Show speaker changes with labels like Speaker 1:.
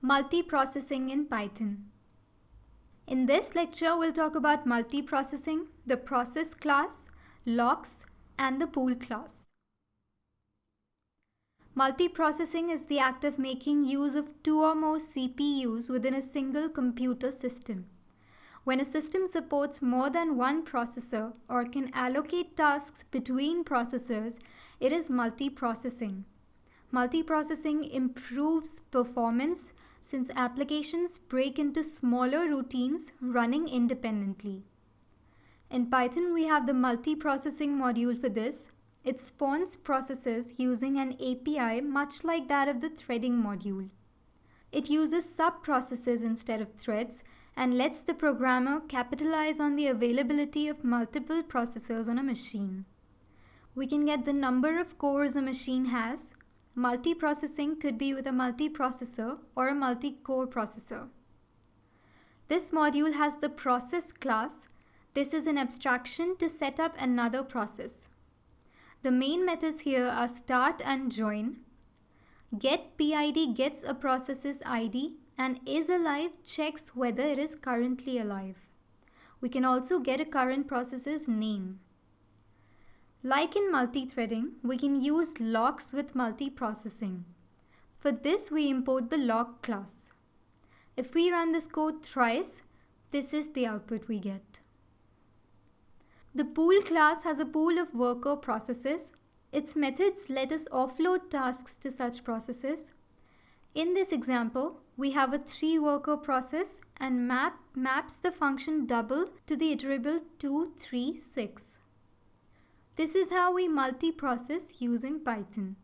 Speaker 1: Multiprocessing in Python. In this lecture, we'll talk about multiprocessing, the process class, locks, and the pool class. Multiprocessing is the act of making use of two or more CPUs within a single computer system. When a system supports more than one processor or can allocate tasks between processors, it is multiprocessing. Multiprocessing improves performance since applications break into smaller routines running independently. In Python, we have the multiprocessing module for this. It spawns processes using an API much like that of the threading module. It uses sub-processes instead of threads and lets the programmer capitalize on the availability of multiple processors on a machine. We can get the number of cores a machine has. Multiprocessing could be with a multiprocessor or a multi-core processor. This module has the process class. This is an abstraction to set up another process. The main methods here are start and join. GetPID gets a process's ID and isAlive checks whether it is currently alive. We can also get a current process's name. Like in multithreading, we can use locks with multiprocessing. For this, we import the lock class. If we run this code thrice, this is the output we get. The pool class has a pool of worker processes. Its methods let us offload tasks to such processes. In this example, we have a 3-worker process and maps the function double to the iterable 2, 3, 6. This is how we multiprocess using Python.